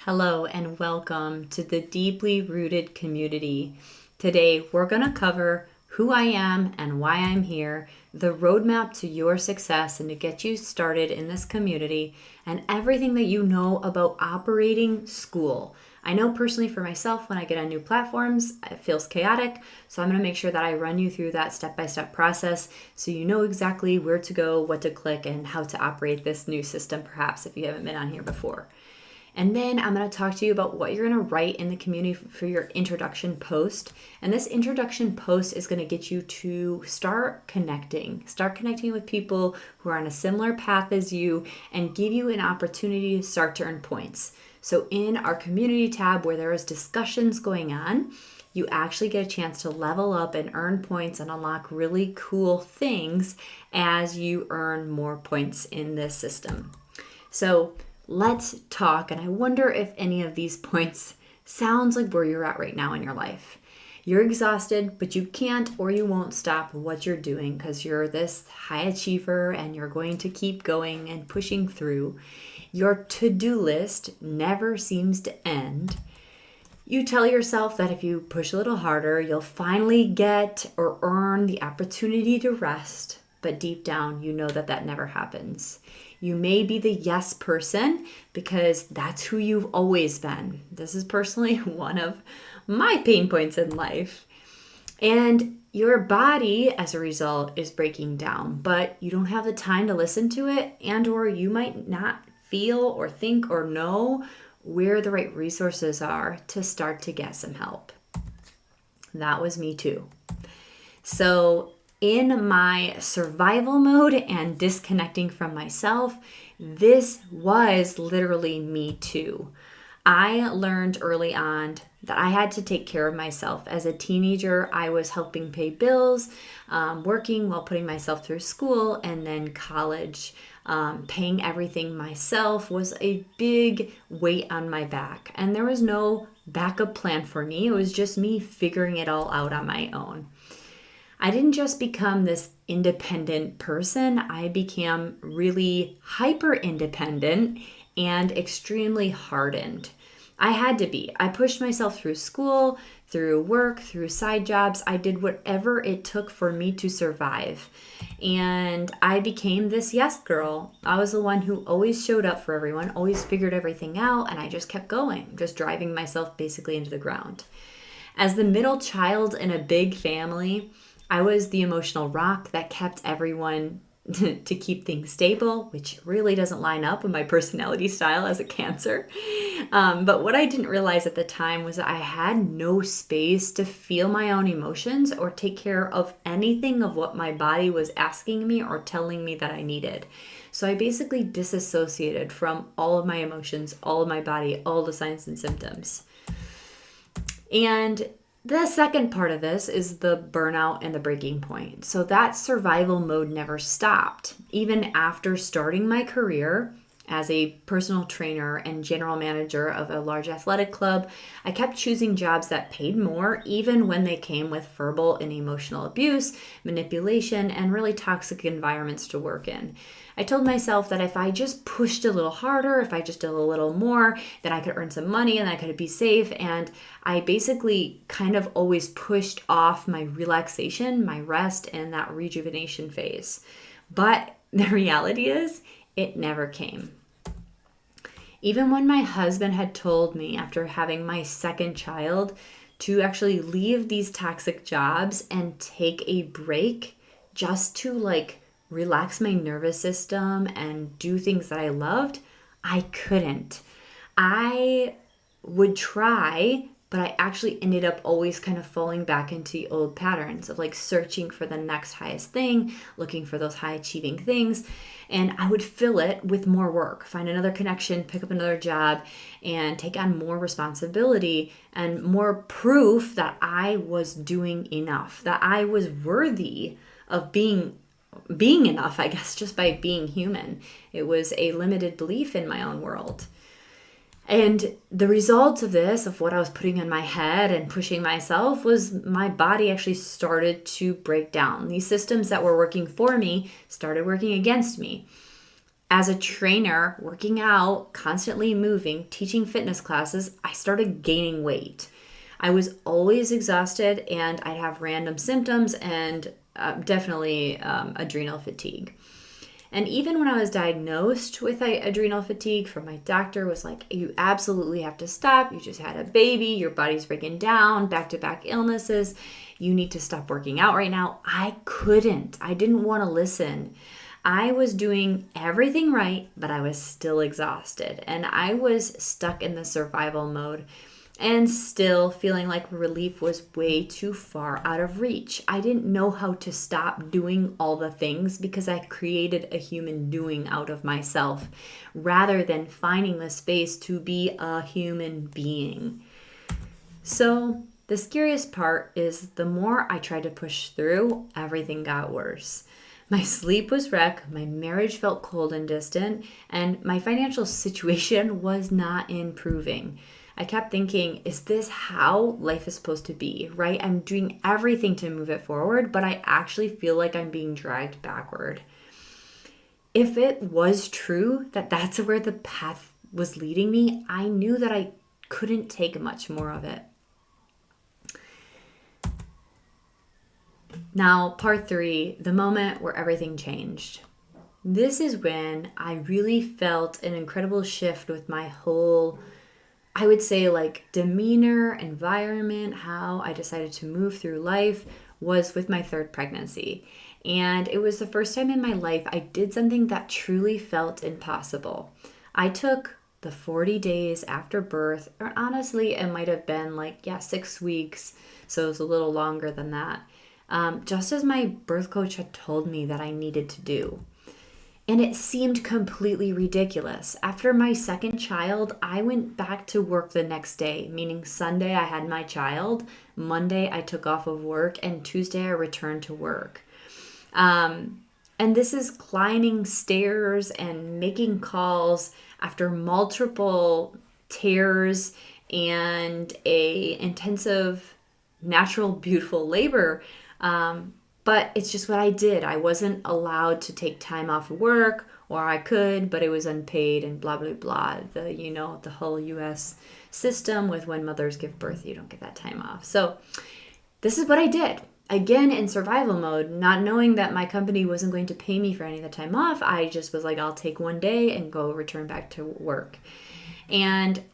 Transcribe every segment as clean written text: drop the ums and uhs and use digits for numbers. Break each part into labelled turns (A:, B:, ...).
A: Hello and welcome to the Deeply Rooted Community. Today we're going to cover who I am and why I'm here, the roadmap to your success and to get you started in this community, and everything that you know about operating school. I know personally for myself, when I get on new platforms, it feels chaotic. So I'm going to make sure that I run you through that step-by-step process so you know exactly where to go, what to click, and how to operate this new system, perhaps if you haven't been on here before. And then I'm going to talk to you about what you're going to write in the community for your introduction post. And this introduction post is going to get you to start connecting with people who are on a similar path as you and give you an opportunity to start to earn points. So in our community tab where there is discussions going on, you actually get a chance to level up and earn points and unlock really cool things as you earn more points in this system. So let's talk, and I wonder if any of these points sounds like where you're at right now in your life. You're exhausted, but you can't or you won't stop what you're doing because you're this high achiever and you're going to keep going and pushing through. Your to-do list never seems to end. You tell yourself that if you push a little harder, you'll finally get or earn the opportunity to rest, but deep down, you know that that never happens. You may be the yes person because that's who you've always been. This is personally one of my pain points in life. And your body, as a result, is breaking down, but you don't have the time to listen to it, and or you might not feel or think or know where the right resources are to start to get some help. That was me too. So in my survival mode and disconnecting from myself, this was literally me too. I learned early on that I had to take care of myself. As a teenager, I was helping pay bills, working while putting myself through school, and then college. Paying everything myself was a big weight on my back, and there was no backup plan for me. It was just me figuring it all out on my own. I didn't just become this independent person, I became really hyper independent and extremely hardened. I had to be. I pushed myself through school, through work, through side jobs. I did whatever it took for me to survive. And I became this yes girl. I was the one who always showed up for everyone, always figured everything out, and I just kept going, just driving myself basically into the ground. As the middle child in a big family, I was the emotional rock that kept everyone to keep things stable, which really doesn't line up with my personality style as a Cancer. But what I didn't realize at the time was that I had no space to feel my own emotions or take care of anything of what my body was asking me or telling me that I needed. So I basically disassociated from all of my emotions, all of my body, all the signs and symptoms. And the second part of this is the burnout and the breaking point. So that survival mode never stopped. Even after starting my career as a personal trainer and general manager of a large athletic club, I kept choosing jobs that paid more, even when they came with verbal and emotional abuse, manipulation, and really toxic environments to work in. I told myself that if I just pushed a little harder, if I just did a little more, then I could earn some money and I could be safe. And I basically kind of always pushed off my relaxation, my rest, and that rejuvenation phase. But the reality is, it never came. Even when my husband had told me after having my second child to actually leave these toxic jobs and take a break just to relax my nervous system and do things that I loved, I couldn't. I would try, but I actually ended up always kind of falling back into the old patterns of searching for the next highest thing, looking for those high achieving things. And I would fill it with more work, find another connection, pick up another job, and take on more responsibility and more proof that I was doing enough, that I was worthy of being enough, I guess, just by being human. It was a limited belief in my own world. And the result of this, of what I was putting in my head and pushing myself, was my body actually started to break down. These systems that were working for me started working against me. As a trainer, working out, constantly moving, teaching fitness classes, I started gaining weight. I was always exhausted and I'd have random symptoms and definitely adrenal fatigue. And even when I was diagnosed with adrenal fatigue from my doctor, was like, you absolutely have to stop. You just had a baby. Your body's breaking down, back-to-back illnesses. You need to stop working out right now. I couldn't. I didn't want to listen. I was doing everything right, but I was still exhausted. And I was stuck in the survival mode and still feeling like relief was way too far out of reach. I didn't know how to stop doing all the things because I created a human doing out of myself rather than finding the space to be a human being. So the scariest part is the more I tried to push through, everything got worse. My sleep was wrecked, my marriage felt cold and distant, and my financial situation was not improving. I kept thinking, is this how life is supposed to be, right? I'm doing everything to move it forward, but I actually feel like I'm being dragged backward. If it was true that that's where the path was leading me, I knew that I couldn't take much more of it. Now, part 3, the moment where everything changed. This is when I really felt an incredible shift with my whole, I would say, like demeanor, environment, how I decided to move through life was with my 3rd pregnancy. And it was the first time in my life I did something that truly felt impossible. I took the 40 days after birth, or honestly, it might have been 6 weeks. So it was a little longer than that. Just as my birth coach had told me that I needed to do. And it seemed completely ridiculous. After my 2nd child, I went back to work the next day, meaning Sunday I had my child, Monday I took off of work, and Tuesday I returned to work. And this is climbing stairs and making calls after multiple tears and a intensive, natural, beautiful labor. But it's just what I did. I wasn't allowed to take time off of work, or I could, but it was unpaid and blah, blah, blah. The whole US system with when mothers give birth, you don't get that time off. So this is what I did. Again, in survival mode, not knowing that my company wasn't going to pay me for any of the time off. I just was like, I'll take one day and go return back to work. And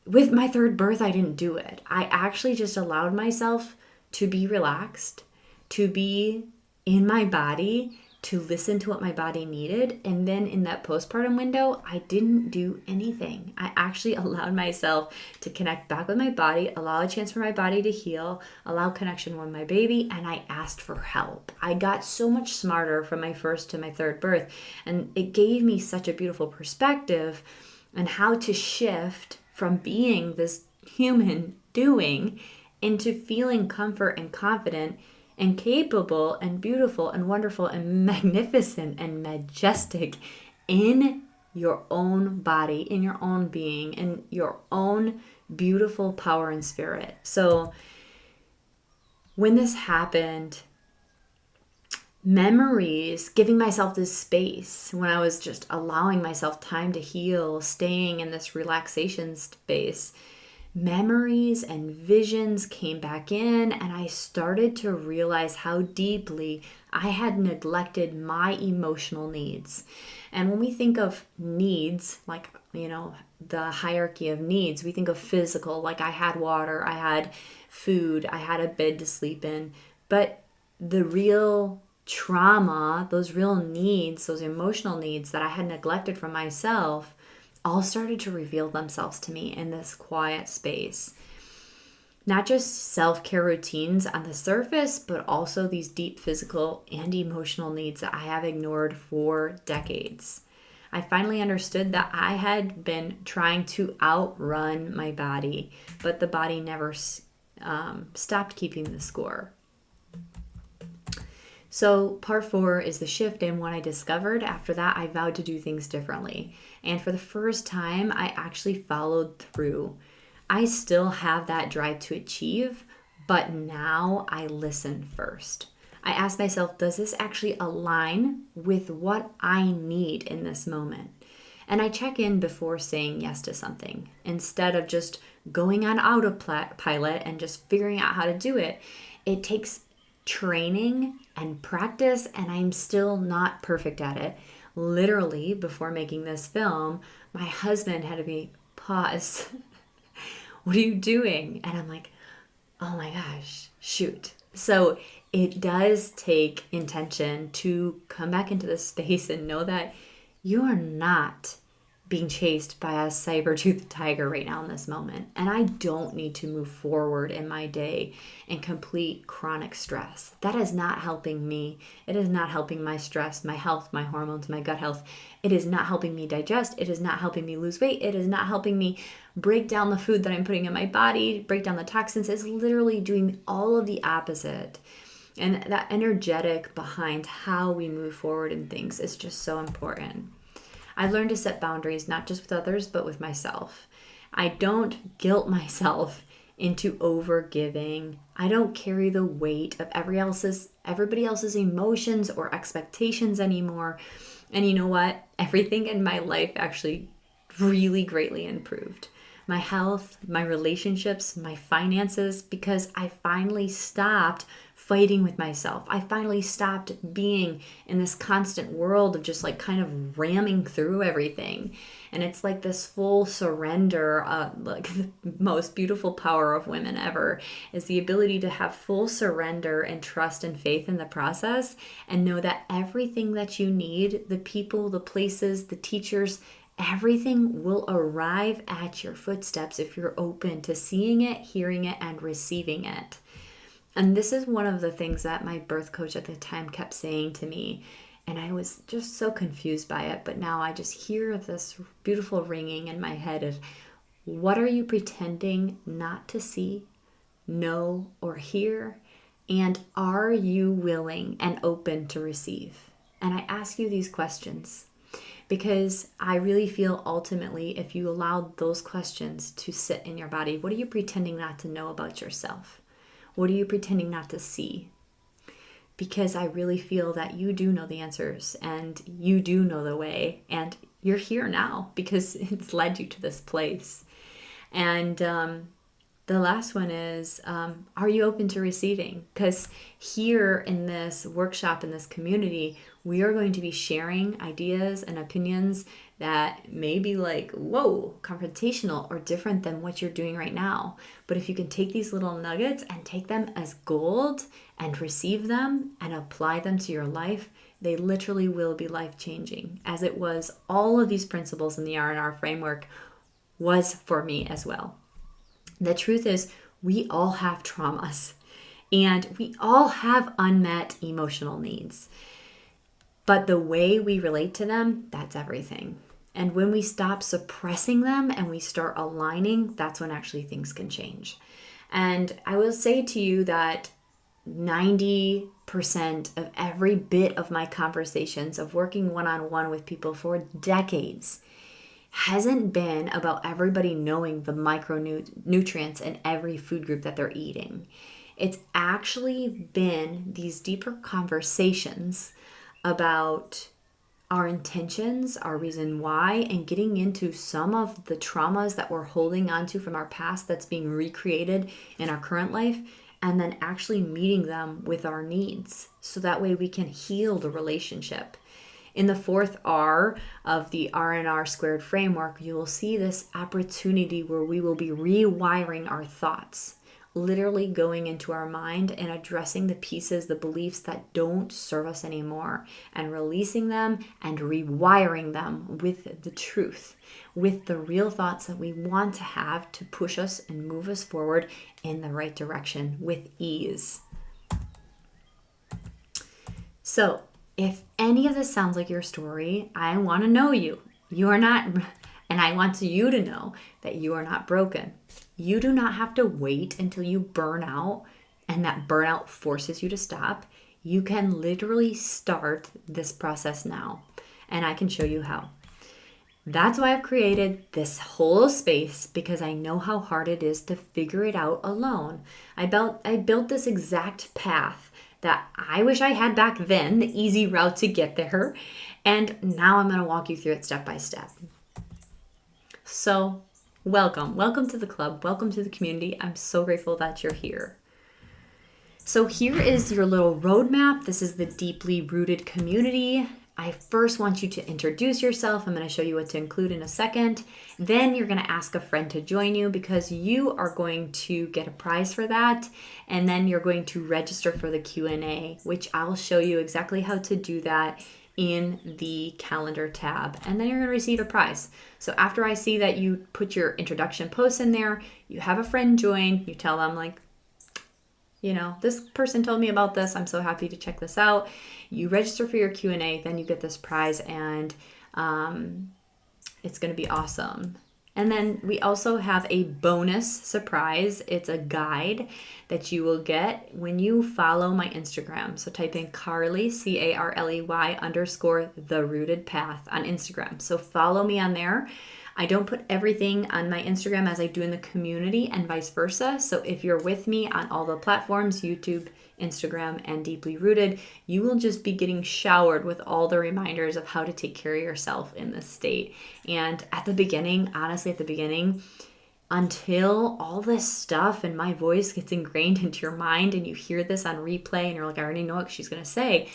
A: with my 3rd birth, I didn't do it. I actually just allowed myself to be relaxed, to be in my body, to listen to what my body needed. And then in that postpartum window, I didn't do anything. I actually allowed myself to connect back with my body, allow a chance for my body to heal, allow connection with my baby, and I asked for help. I got so much smarter from my 1st to my 3rd birth, and it gave me such a beautiful perspective on how to shift from being this human doing into feeling comfort and confident and capable and beautiful and wonderful and magnificent and majestic in your own body, in your own being, in your own beautiful power and spirit. So when this happened, memories, giving myself this space when I was just allowing myself time to heal, staying in this relaxation space, memories and visions came back in, and I started to realize how deeply I had neglected my emotional needs. And when we think of needs, the hierarchy of needs, we think of physical, like I had water, I had food, I had a bed to sleep in. But the real trauma, those real needs, those emotional needs that I had neglected from myself, all started to reveal themselves to me in this quiet space. Not just self-care routines on the surface, but also these deep physical and emotional needs that I have ignored for decades. I finally understood that I had been trying to outrun my body, but the body never stopped keeping the score. So part 4 is the shift, and what I discovered after that, I vowed to do things differently. And for the first time, I actually followed through. I still have that drive to achieve, but now I listen first. I ask myself, does this actually align with what I need in this moment? And I check in before saying yes to something instead of just going on autopilot and just figuring out how to do it. It takes training and practice, and I'm still not perfect at it. Literally, before making this film, my husband had to be pause. What are you doing? And I'm like, oh my gosh, shoot. So it does take intention to come back into this space and know that you are not being chased by a saber-toothed tiger right now in this moment. And I don't need to move forward in my day in complete chronic stress. That is not helping me. It is not helping my stress, my health, my hormones, my gut health. It is not helping me digest. It is not helping me lose weight. It is not helping me break down the food that I'm putting in my body, break down the toxins. It's literally doing all of the opposite. And that energetic behind how we move forward in things is just so important. I learned to set boundaries, not just with others, but with myself. I don't guilt myself into over giving. I don't carry the weight of everybody else's emotions or expectations anymore. And you know what? Everything in my life actually really greatly improved. My health, my relationships, my finances, because I finally stopped fighting with myself. I finally stopped being in this constant world of just like kind of ramming through everything. And it's like this full surrender, like the most beautiful power of women ever is the ability to have full surrender and trust and faith in the process and know that everything that you need, the people, the places, the teachers, everything will arrive at your footsteps if you're open to seeing it, hearing it, and receiving it. And this is one of the things that my birth coach at the time kept saying to me. And I was just so confused by it. But now I just hear this beautiful ringing in my head of, what are you pretending not to see, know, or hear? And are you willing and open to receive? And I ask you these questions because I really feel ultimately if you allow those questions to sit in your body, what are you pretending not to know about yourself? What are you pretending not to see? Because I really feel that you do know the answers and you do know the way and you're here now because it's led you to this place. And the last one is, are you open to receiving? Because here in this workshop, in this community, we are going to be sharing ideas and opinions that may be like, whoa, confrontational or different than what you're doing right now. But if you can take these little nuggets and take them as gold and receive them and apply them to your life, they literally will be life-changing, as it was all of these principles in the R&R framework was for me as well. The truth is, we all have traumas and we all have unmet emotional needs. But the way we relate to them, that's everything. And when we stop suppressing them and we start aligning, that's when actually things can change. And I will say to you that 90% of every bit of my conversations of working one-on-one with people for decades hasn't been about everybody knowing the micronutrients in every food group that they're eating. It's actually been these deeper conversations about our intentions, our reason why, and getting into some of the traumas that we're holding onto from our past that's being recreated in our current life, and then actually meeting them with our needs so that way we can heal the relationship. In the fourth R of the R&R squared framework, you will see this opportunity where we will be rewiring our thoughts, literally going into our mind and addressing the pieces, the beliefs that don't serve us anymore, and releasing them and rewiring them with the truth, with the real thoughts that we want to have to push us and move us forward in the right direction with ease. So, if any of this sounds like your story, I want to know you. You are not, and I want you to know that you are not broken. You do not have to wait until you burn out and that burnout forces you to stop. You can literally start this process now, and I can show you how. That's why I've created this whole space, because I know how hard it is to figure it out alone. I built this exact path that I wish I had back then, the easy route to get there. And now I'm going to walk you through it step by step. So, welcome. Welcome to the club. Welcome to the community. I'm so grateful that you're here. So here is your little roadmap. This is the deeply rooted community. I first want you to introduce yourself. I'm going to show you what to include in a second. Then you're going to ask a friend to join you because you are going to get a prize for that. And then you're going to register for the Q&A, which I'll show you exactly how to do that in the calendar tab. And then you're going to receive a prize. So after I see that you put your introduction post in there, you have a friend join, you tell them like, you know, this person told me about this. I'm so happy to check this out. You register for your Q&A, then you get this prize, and it's going to be awesome. And then we also have a bonus surprise. It's a guide that you will get when you follow my Instagram. So type in Carly, Carley _ The Rooted Path on Instagram. So follow me on there. I don't put everything on my Instagram as I do in the community and vice versa. So if you're with me on all the platforms, YouTube, Instagram, and Deeply Rooted, you will just be getting showered with all the reminders of how to take care of yourself in this state. And at the beginning, honestly, until all this stuff and my voice gets ingrained into your mind and you hear this on replay and you're like, I already know what she's going to say,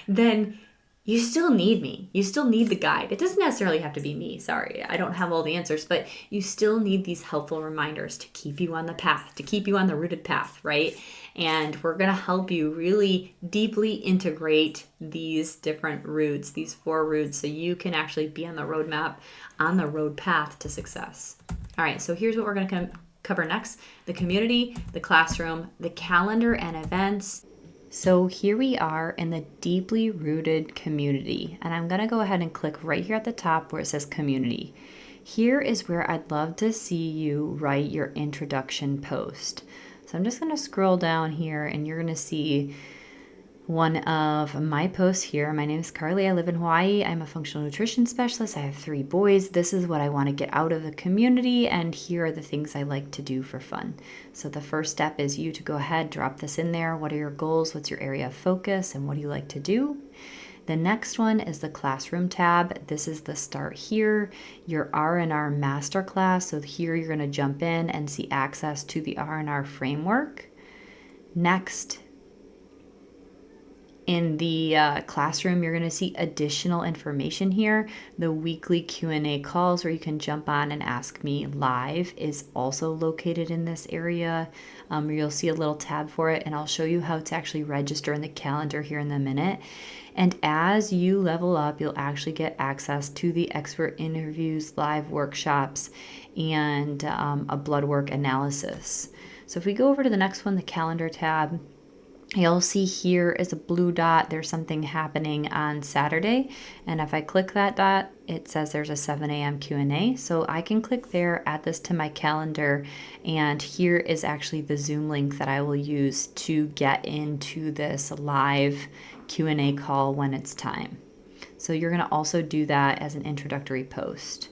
A: then you still need me. You still need the guide. It doesn't necessarily have to be me. Sorry, I don't have all the answers, but you still need these helpful reminders to keep you on the path, to keep you on the rooted path, right? And we're going to help you really deeply integrate these different roots, these 4 roots, so you can actually be on the roadmap, on the road path to success. All right, so here's what we're going to cover next: the community, the classroom, the calendar and events. So here we are in the deeply rooted community, and I'm going to go ahead and click right here at the top where it says community. Here is where I'd love to see you write your introduction post. So I'm just going to scroll down here and you're going to see one of my posts here. My name is Carly. I live in Hawaii. I'm a functional nutrition specialist. I have 3 boys. This is what I want to get out of the community, and here are the things I like to do for fun. So the first step is you to go ahead, drop this in there. What are your goals? What's your area of focus? And what do you like to do? The next one is the classroom tab. This is the start here, your R&R masterclass. So here you're going to jump in and see access to the R&R framework. Next, in the classroom, you're going to see additional information here. The weekly Q&A calls where you can jump on and ask me live is also located in this area. You'll see a little tab for it, and I'll show you how to actually register in the calendar here in a minute. And as you level up, you'll actually get access to the expert interviews, live workshops, and a blood work analysis. So if we go over to the next one, the calendar tab, you'll see here is a blue dot. There's something happening on Saturday. And if I click that dot, it says there's a 7 a.m. Q&A. So I can click there, add this to my calendar. And here is actually the Zoom link that I will use to get into this live Q&A call when it's time. So you're going to also do that as an introductory post.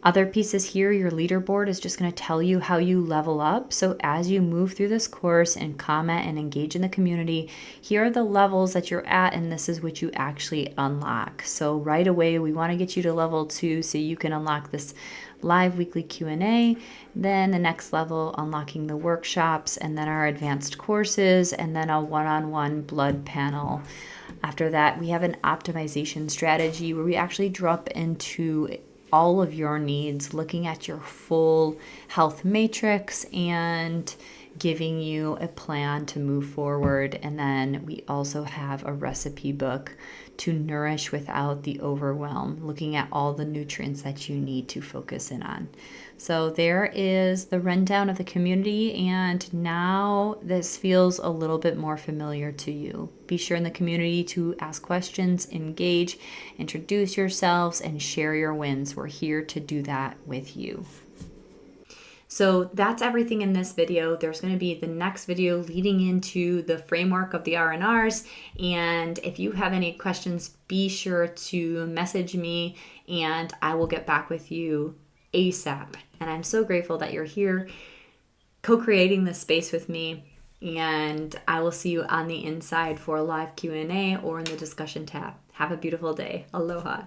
A: Other pieces here, your leaderboard is just going to tell you how you level up. So as you move through this course and comment and engage in the community, here are the levels that you're at, and this is what you actually unlock. So right away, we want to get you to level 2 so you can unlock this live weekly Q&A. Then the next level, unlocking the workshops, and then our advanced courses, and then a one-on-one blood panel. After that, we have an optimization strategy where we actually drop into all of your needs, looking at your full health matrix and giving you a plan to move forward. And then we also have a recipe book to nourish without the overwhelm, looking at all the nutrients that you need to focus in on. So there is the rundown of the community, and now this feels a little bit more familiar to you. Be sure in the community to ask questions, engage, introduce yourselves, and share your wins. We're here to do that with you. So that's everything in this video. There's going to be the next video leading into the framework of the R&Rs. And if you have any questions, be sure to message me and I will get back with you ASAP. And I'm so grateful that you're here co-creating this space with me. and I will see you on the inside for a live Q&A or in the discussion tab. Have a beautiful day. Aloha.